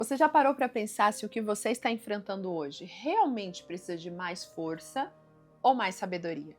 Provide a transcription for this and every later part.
Você já parou para pensar se o que você está enfrentando hoje realmente precisa de mais força ou mais sabedoria?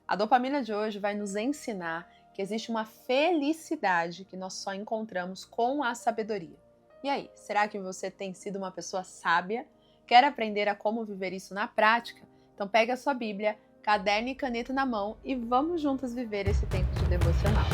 A dopamina de hoje vai nos ensinar que existe uma felicidade que nós só encontramos com a sabedoria. E aí, será que você tem sido uma pessoa sábia? Quer aprender a como viver isso na prática? Então pega a sua Bíblia, caderno e caneta na mão e vamos juntos viver esse tempo de devocional.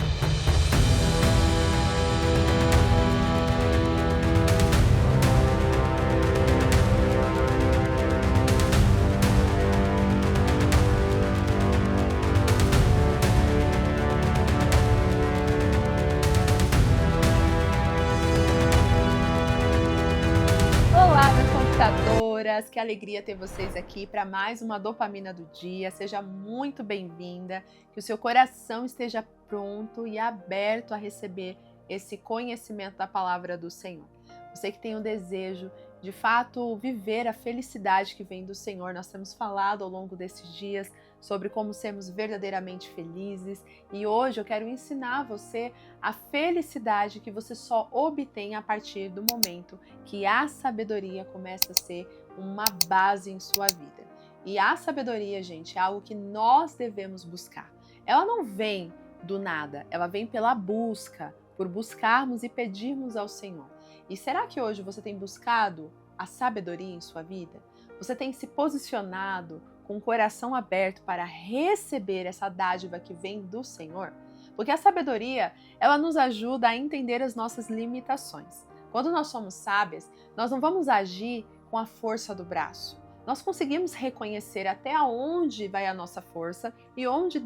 Olá, minhas conquistadoras! Que alegria ter vocês aqui para mais uma dopamina do dia. Seja muito bem-vinda, que o seu coração esteja pronto e aberto a receber esse conhecimento da palavra do Senhor. Você que tem o desejo de fato viver a felicidade que vem do Senhor. Nós temos falado ao longo desses dias sobre como sermos verdadeiramente felizes e hoje eu quero ensinar você a felicidade que você só obtém a partir do momento que a sabedoria começa a ser uma base em sua vida. E a sabedoria, gente, é algo que nós devemos buscar. Ela não vem do nada, ela vem pela busca, por buscarmos e pedirmos ao Senhor. E será que hoje você tem buscado a sabedoria em sua vida? Você tem se posicionado com o coração aberto para receber essa dádiva que vem do Senhor? Porque a sabedoria, ela nos ajuda a entender as nossas limitações. Quando nós somos sábias, nós não vamos agir com a força do braço. Nós conseguimos reconhecer até onde vai a nossa força e onde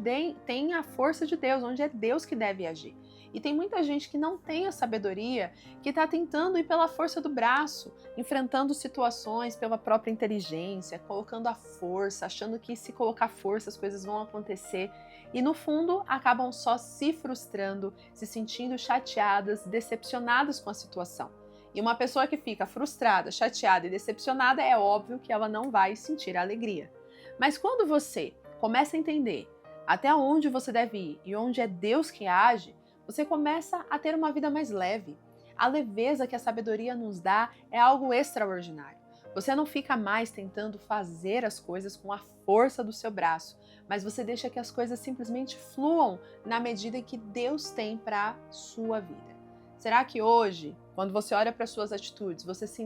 tem a força de Deus, onde é Deus que deve agir. E tem muita gente que não tem a sabedoria, que está tentando ir pela força do braço, enfrentando situações pela própria inteligência, colocando a força, achando que se colocar força as coisas vão acontecer. E no fundo acabam só se frustrando, se sentindo chateadas, decepcionadas com a situação. E uma pessoa que fica frustrada, chateada e decepcionada, é óbvio que ela não vai sentir alegria. Mas quando você começa a entender até onde você deve ir e onde é Deus que age, você começa a ter uma vida mais leve. A leveza que a sabedoria nos dá é algo extraordinário. Você não fica mais tentando fazer as coisas com a força do seu braço, mas você deixa que as coisas simplesmente fluam na medida que Deus tem para a sua vida. Será que hoje, quando você olha para suas atitudes, você se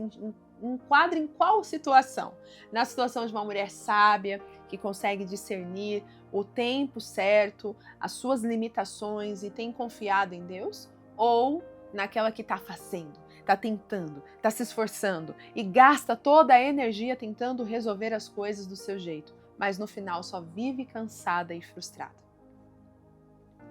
enquadra em qual situação? Na situação de uma mulher sábia, que consegue discernir o tempo certo, as suas limitações e tem confiado em Deus? Ou naquela que está fazendo, está tentando, está se esforçando e gasta toda a energia tentando resolver as coisas do seu jeito, mas no final só vive cansada e frustrada?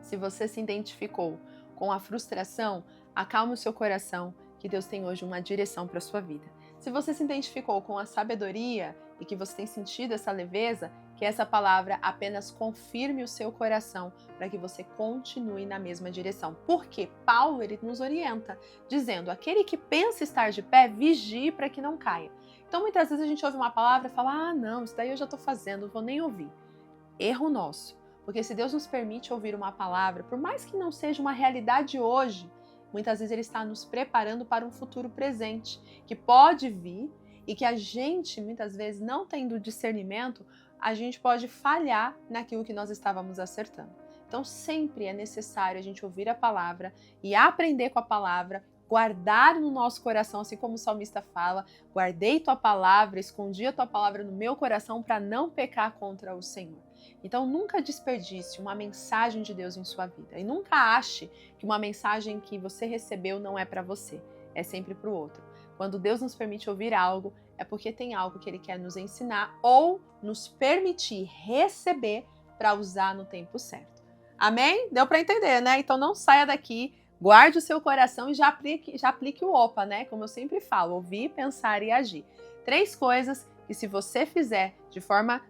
Se você se identificou com a frustração, acalme o seu coração, que Deus tem hoje uma direção para a sua vida. Se você se identificou com a sabedoria e que você tem sentido essa leveza, que essa palavra apenas confirme o seu coração para que você continue na mesma direção. Porque Paulo ele nos orienta, dizendo: aquele que pensa estar de pé, vigie para que não caia. Então muitas vezes a gente ouve uma palavra e fala: ah não, isso daí eu já estou fazendo, não vou nem ouvir. Erro nosso. Porque se Deus nos permite ouvir uma palavra, por mais que não seja uma realidade hoje, muitas vezes Ele está nos preparando para um futuro presente, que pode vir e que a gente, muitas vezes, não tendo discernimento, a gente pode falhar naquilo que nós estávamos acertando. Então, sempre é necessário a gente ouvir a palavra e aprender com a palavra, guardar no nosso coração, assim como o salmista fala: guardei tua palavra, escondi a tua palavra no meu coração para não pecar contra o Senhor. Então nunca desperdice uma mensagem de Deus em sua vida e nunca ache que uma mensagem que você recebeu não é para você, é sempre para o outro. Quando Deus nos permite ouvir algo, é porque tem algo que Ele quer nos ensinar ou nos permitir receber para usar no tempo certo. Amém? Deu para entender, né? Então não saia daqui, guarde o seu coração e já aplique o OPA, né? Como eu sempre falo: ouvir, pensar e agir. 3 coisas que, se você fizer de forma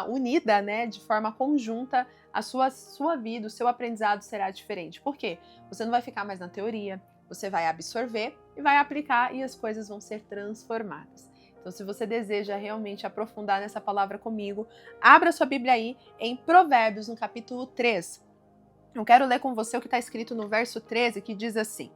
unida, né, de forma conjunta, a sua vida, o seu aprendizado será diferente. Por quê? Você não vai ficar mais na teoria, você vai absorver e vai aplicar e as coisas vão ser transformadas. Então, se você deseja realmente aprofundar nessa palavra comigo, abra sua Bíblia aí em Provérbios, no capítulo 3. Eu quero ler com você o que está escrito no verso 13, que diz assim: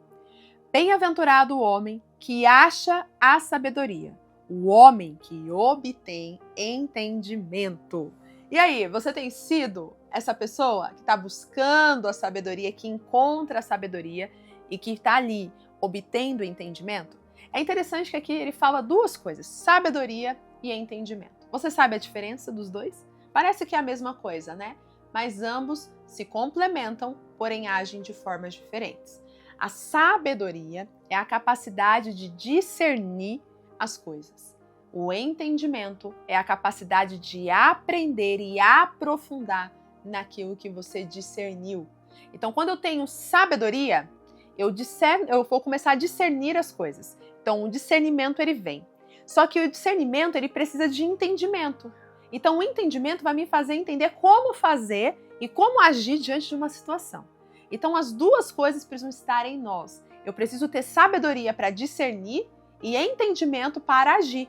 bem-aventurado o homem que acha a sabedoria, o homem que obtém entendimento. E aí, você tem sido essa pessoa que está buscando a sabedoria, que encontra a sabedoria e que está ali obtendo entendimento? É interessante que aqui ele fala duas coisas, sabedoria e entendimento. Você sabe a diferença dos dois? Parece que é a mesma coisa, né? Mas ambos se complementam, porém agem de formas diferentes. A sabedoria é a capacidade de discernir as coisas. O entendimento é a capacidade de aprender e aprofundar naquilo que você discerniu. Então, quando eu tenho sabedoria, eu vou começar a discernir as coisas. Então, o discernimento ele vem. Só que o discernimento ele precisa de entendimento. Então, o entendimento vai me fazer entender como fazer e como agir diante de uma situação. Então, as duas coisas precisam estar em nós. Eu preciso ter sabedoria para discernir e entendimento para agir.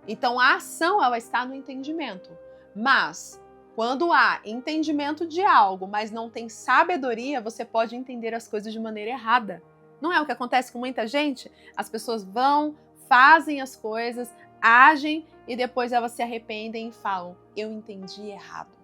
Então, a ação ela está no entendimento. Mas, quando há entendimento de algo, mas não tem sabedoria, você pode entender as coisas de maneira errada. Não é o que acontece com muita gente? As pessoas vão, fazem as coisas, agem e depois elas se arrependem e falam, eu entendi errado.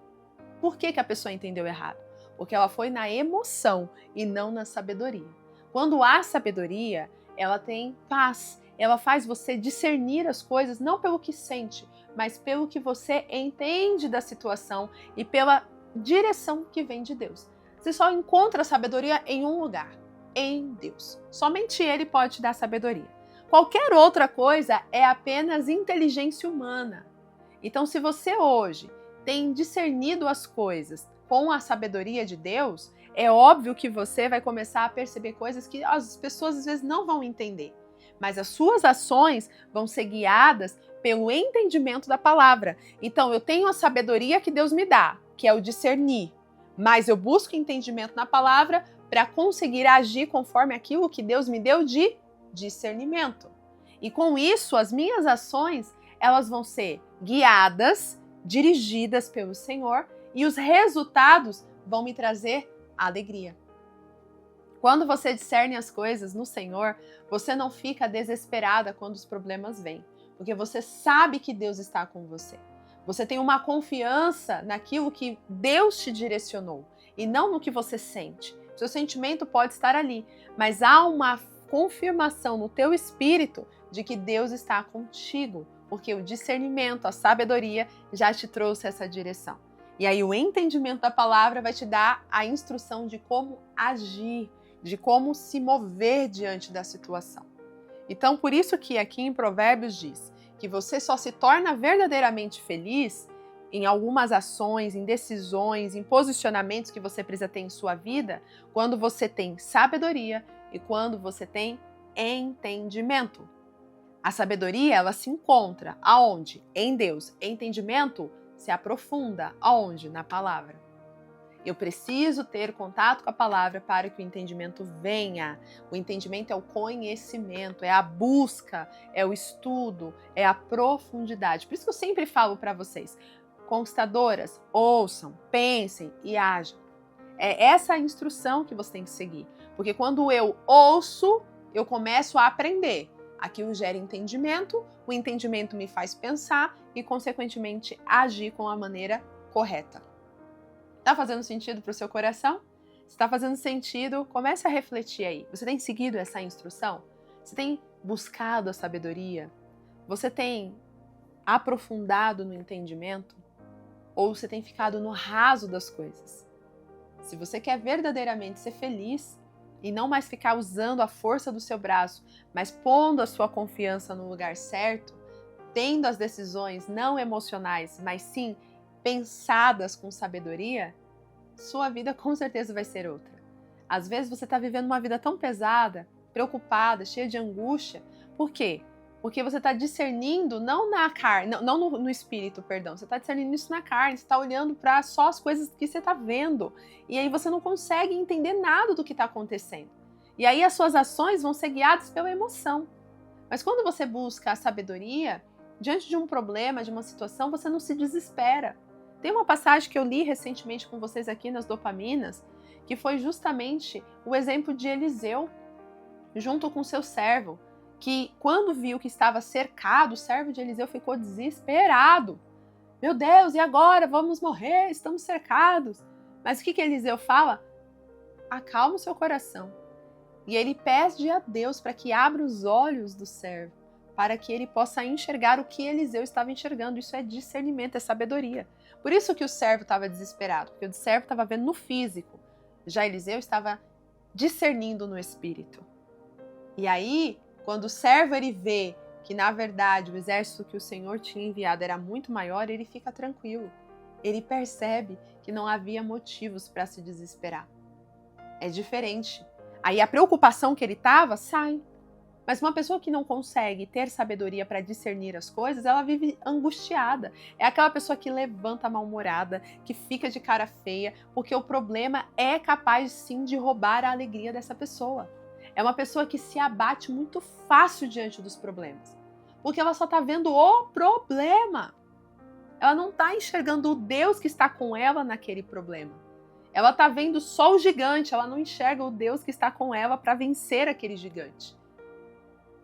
Por que a pessoa entendeu errado? Porque ela foi na emoção e não na sabedoria. Quando há sabedoria, ela tem paz. Ela faz você discernir as coisas não pelo que sente, mas pelo que você entende da situação e pela direção que vem de Deus. Você só encontra sabedoria em um lugar, em Deus. Somente Ele pode te dar sabedoria. Qualquer outra coisa é apenas inteligência humana. Então, se você hoje tem discernido as coisas com a sabedoria de Deus, é óbvio que você vai começar a perceber coisas que as pessoas às vezes não vão entender. Mas as suas ações vão ser guiadas pelo entendimento da palavra. Então, eu tenho a sabedoria que Deus me dá, que é o discernir. Mas eu busco entendimento na palavra para conseguir agir conforme aquilo que Deus me deu de discernimento. E com isso, as minhas ações, elas vão ser guiadas, dirigidas pelo Senhor e os resultados vão me trazer alegria. Quando você discerne as coisas no Senhor, você não fica desesperada quando os problemas vêm, porque você sabe que Deus está com você. Você tem uma confiança naquilo que Deus te direcionou e não no que você sente. Seu sentimento pode estar ali, mas há uma confirmação no teu espírito de que Deus está contigo, porque o discernimento, a sabedoria já te trouxe essa direção. E aí o entendimento da palavra vai te dar a instrução de como agir, de como se mover diante da situação. Então, por isso que aqui em Provérbios diz que você só se torna verdadeiramente feliz em algumas ações, em decisões, em posicionamentos que você precisa ter em sua vida, quando você tem sabedoria e quando você tem entendimento. A sabedoria, ela se encontra aonde? Em Deus. Entendimento se aprofunda aonde? Na palavra. Eu preciso ter contato com a palavra para que o entendimento venha. O entendimento é o conhecimento, é a busca, é o estudo, é a profundidade. Por isso que eu sempre falo para vocês, conquistadoras, ouçam, pensem e ajam. É essa a instrução que você tem que seguir. Porque quando eu ouço, eu começo a aprender. Aquilo gera entendimento, o entendimento me faz pensar e, consequentemente, agir com a maneira correta. Está fazendo sentido para o seu coração? Se está fazendo sentido, comece a refletir aí. Você tem seguido essa instrução? Você tem buscado a sabedoria? Você tem aprofundado no entendimento? Ou você tem ficado no raso das coisas? Se você quer verdadeiramente ser feliz e não mais ficar usando a força do seu braço, mas pondo a sua confiança no lugar certo, tendo as decisões não emocionais, mas sim pensadas com sabedoria, sua vida com certeza vai ser outra. Às vezes você está vivendo uma vida tão pesada, preocupada, cheia de angústia. Por quê? Porque você está discernindo não na carne, não no espírito, perdão. Você está discernindo isso na carne, você está olhando para só as coisas que você está vendo. E aí você não consegue entender nada do que está acontecendo. E aí as suas ações vão ser guiadas pela emoção. Mas quando você busca a sabedoria, diante de um problema, de uma situação, você não se desespera. Tem uma passagem que eu li recentemente com vocês aqui nas dopaminas, que foi justamente o exemplo de Eliseu, junto com seu servo. que quando viu que estava cercado, o servo de Eliseu ficou desesperado. Meu Deus, e agora? Vamos morrer, estamos cercados. Mas o que Eliseu fala? Acalma o seu coração. E ele pede a Deus para que abra os olhos do servo, para que ele possa enxergar o que Eliseu estava enxergando. Isso é discernimento, é sabedoria. Por isso que o servo estava desesperado, porque o servo estava vendo no físico. Já Eliseu estava discernindo no espírito. E aí, quando o servo ele vê que, na verdade, o exército que o Senhor tinha enviado era muito maior, ele fica tranquilo. Ele percebe que não havia motivos para se desesperar. É diferente. Aí a preocupação que ele estava sai. Mas uma pessoa que não consegue ter sabedoria para discernir as coisas, ela vive angustiada. É aquela pessoa que levanta mal-humorada, que fica de cara feia, porque o problema é capaz sim de roubar a alegria dessa pessoa. É uma pessoa que se abate muito fácil diante dos problemas, porque ela só está vendo o problema. Ela não está enxergando o Deus que está com ela naquele problema. Ela está vendo só o gigante, ela não enxerga o Deus que está com ela para vencer aquele gigante.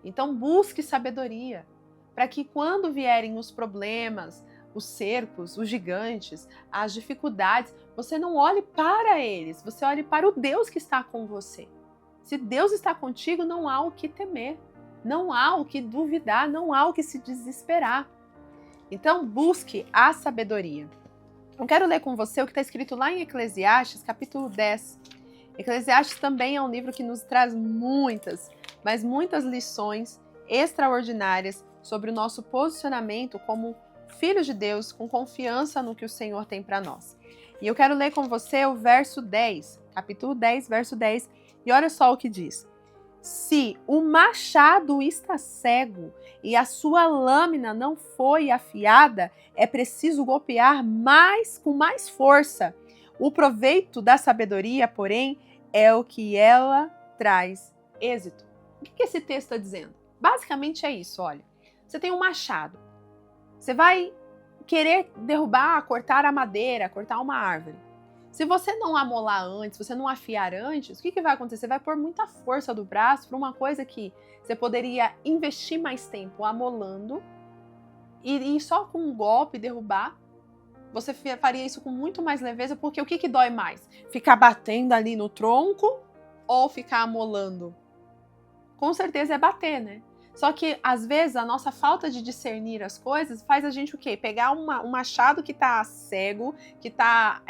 Então busque sabedoria, para que quando vierem os problemas, os cercos, os gigantes, as dificuldades, você não olhe para eles, você olhe para o Deus que está com você. Se Deus está contigo, não há o que temer, não há o que duvidar, não há o que se desesperar. Então busque a sabedoria. Eu quero ler com você o que está escrito lá em Eclesiastes, capítulo 10. Eclesiastes também é um livro que nos traz muitas lições extraordinárias sobre o nosso posicionamento como filhos de Deus, com confiança no que o Senhor tem para nós. E eu quero ler com você o verso 10, capítulo 10, verso 10, e olha só o que diz. Se o machado está cego e a sua lâmina não foi afiada, é preciso golpear com mais força. O proveito da sabedoria, porém, é o que ela traz êxito. O que esse texto está dizendo? Basicamente é isso, olha. Você tem um machado. Você vai querer derrubar, cortar a madeira, cortar uma árvore. Se você não amolar antes, se você não afiar antes, o que vai acontecer? Você vai pôr muita força do braço para uma coisa que você poderia investir mais tempo amolando e só com um golpe derrubar. Você faria isso com muito mais leveza, porque o que dói mais? Ficar batendo ali no tronco ou ficar amolando? Com certeza é bater, né? Só que, às vezes, a nossa falta de discernir as coisas faz a gente o quê? Pegar um machado que tá cego, que tá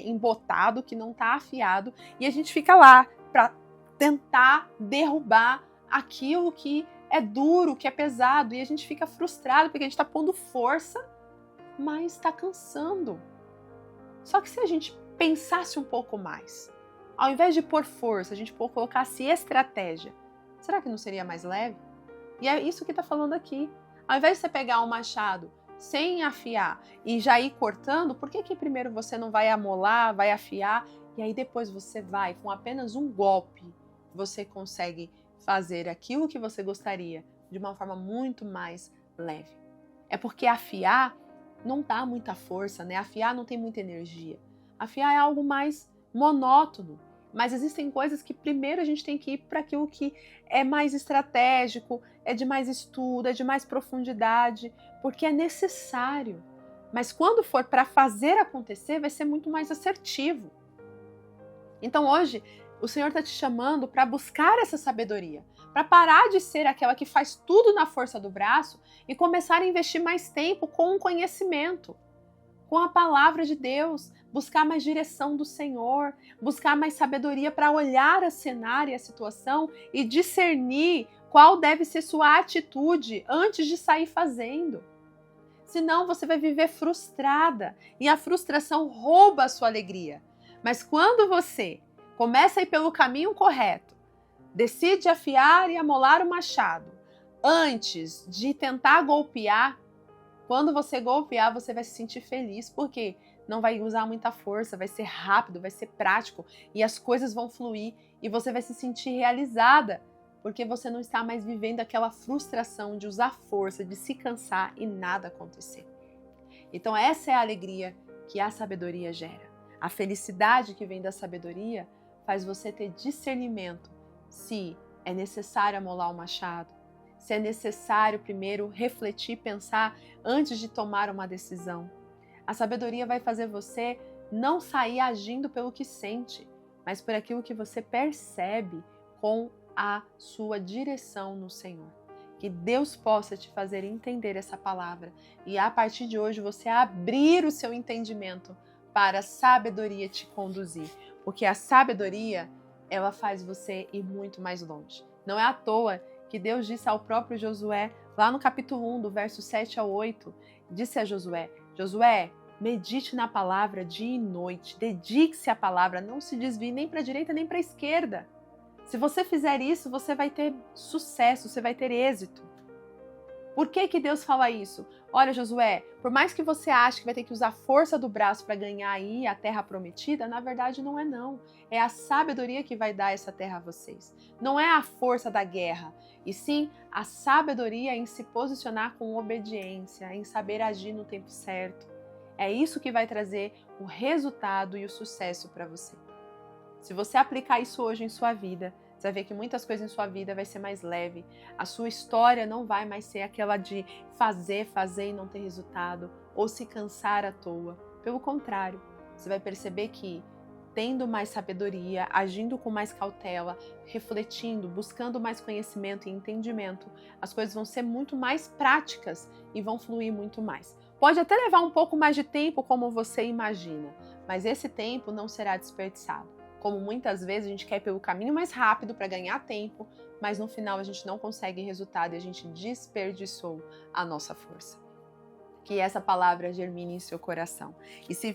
embotado, que não tá afiado, e a gente fica lá pra tentar derrubar aquilo que é duro, que é pesado, e a gente fica frustrado porque a gente tá pondo força, mas tá cansando. Só que se a gente pensasse um pouco mais, ao invés de pôr força, a gente colocasse estratégia, será que não seria mais leve? E é isso que está falando aqui. Ao invés de você pegar um machado sem afiar e já ir cortando, por que primeiro você não vai amolar, vai afiar e aí depois você vai, com apenas um golpe, você consegue fazer aquilo que você gostaria de uma forma muito mais leve? É porque afiar não dá muita força, né? Afiar não tem muita energia. Afiar é algo mais monótono. Mas existem coisas que primeiro a gente tem que ir para aquilo que é mais estratégico, é de mais estudo, é de mais profundidade, porque é necessário. Mas quando for para fazer acontecer, vai ser muito mais assertivo. Então hoje, o Senhor está te chamando para buscar essa sabedoria, para parar de ser aquela que faz tudo na força do braço e começar a investir mais tempo com o conhecimento, com a palavra de Deus, buscar mais direção do Senhor, buscar mais sabedoria para olhar o cenário e a situação e discernir qual deve ser sua atitude antes de sair fazendo. Senão você vai viver frustrada e a frustração rouba a sua alegria. Mas quando você começa a ir pelo caminho correto, decide afiar e amolar o machado antes de tentar golpear, quando você golpear, você vai se sentir feliz, porque não vai usar muita força, vai ser rápido, vai ser prático e as coisas vão fluir e você vai se sentir realizada, porque você não está mais vivendo aquela frustração de usar força, de se cansar e nada acontecer. Então essa é a alegria que a sabedoria gera. A felicidade que vem da sabedoria faz você ter discernimento se é necessário amolar o machado, se é necessário primeiro refletir, pensar antes de tomar uma decisão. A sabedoria vai fazer você não sair agindo pelo que sente, mas por aquilo que você percebe com a sua direção no Senhor. Que Deus possa te fazer entender essa palavra e a partir de hoje você abrir o seu entendimento para a sabedoria te conduzir, porque a sabedoria, ela faz você ir muito mais longe. Não é à toa que Deus disse ao próprio Josué, lá no capítulo 1, do verso 7 ao 8, disse a Josué: Josué, medite na palavra dia e noite, dedique-se à palavra, não se desvie nem para a direita nem para a esquerda. Se você fizer isso, você vai ter sucesso, você vai ter êxito. Por que Deus fala isso? Olha, Josué, por mais que você ache que vai ter que usar a força do braço para ganhar aí a terra prometida, na verdade não é não. É a sabedoria que vai dar essa terra a vocês. Não é a força da guerra, e sim a sabedoria em se posicionar com obediência, em saber agir no tempo certo. É isso que vai trazer o resultado e o sucesso para você. Se você aplicar isso hoje em sua vida, você vai ver que muitas coisas em sua vida vai ser mais leve. A sua história não vai mais ser aquela de fazer e não ter resultado, ou se cansar à toa. Pelo contrário, você vai perceber que tendo mais sabedoria, agindo com mais cautela, refletindo, buscando mais conhecimento e entendimento, as coisas vão ser muito mais práticas e vão fluir muito mais. Pode até levar um pouco mais de tempo, como você imagina, mas esse tempo não será desperdiçado. Como muitas vezes a gente quer ir pelo caminho mais rápido para ganhar tempo, mas no final a gente não consegue resultado e a gente desperdiçou a nossa força. Que essa palavra germine em seu coração. E se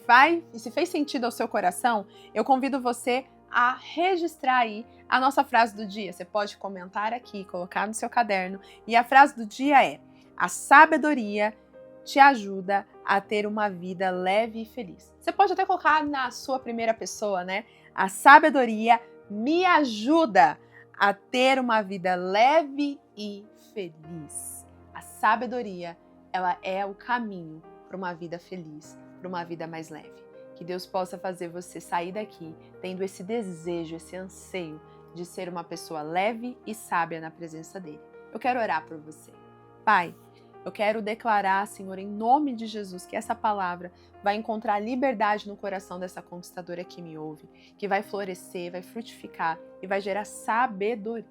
fez sentido ao seu coração, eu convido você a registrar aí a nossa frase do dia. Você pode comentar aqui, colocar no seu caderno. E a frase do dia é: a sabedoria te ajuda a ter uma vida leve e feliz. Você pode até colocar na sua primeira pessoa, né? A sabedoria me ajuda a ter uma vida leve e feliz. A sabedoria, ela é o caminho para uma vida feliz, para uma vida mais leve. Que Deus possa fazer você sair daqui tendo esse desejo, esse anseio de ser uma pessoa leve e sábia na presença dele. Eu quero orar por você. Pai, eu quero declarar, Senhor, em nome de Jesus, que essa palavra vai encontrar liberdade no coração dessa conquistadora que me ouve, que vai florescer, vai frutificar e vai gerar sabedoria.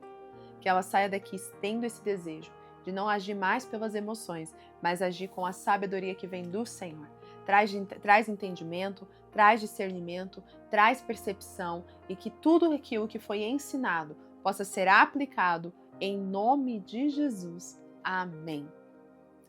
Que ela saia daqui tendo esse desejo de não agir mais pelas emoções, mas agir com a sabedoria que vem do Senhor. Traz entendimento, traz discernimento, traz percepção e que tudo aquilo que foi ensinado possa ser aplicado em nome de Jesus. Amém.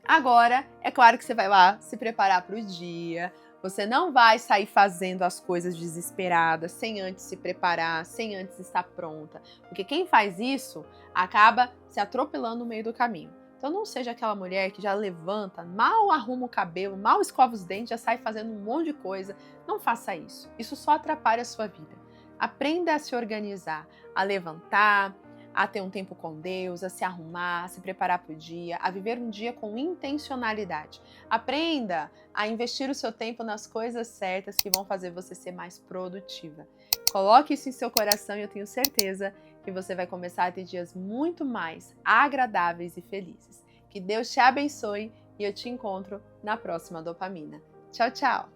Agora, é claro que você vai lá se preparar para o dia, você não vai sair fazendo as coisas desesperadas, sem antes se preparar, sem antes estar pronta, porque quem faz isso acaba se atropelando no meio do caminho. Então não seja aquela mulher que já levanta, mal arruma o cabelo, mal escova os dentes, já sai fazendo um monte de coisa. Não faça isso, isso só atrapalha a sua vida. Aprenda a se organizar, a levantar, a ter um tempo com Deus, a se arrumar, a se preparar para o dia, a viver um dia com intencionalidade. Aprenda a investir o seu tempo nas coisas certas que vão fazer você ser mais produtiva. Coloque isso em seu coração e eu tenho certeza que você vai começar a ter dias muito mais agradáveis e felizes. Que Deus te abençoe e eu te encontro na próxima dopamina. Tchau, tchau!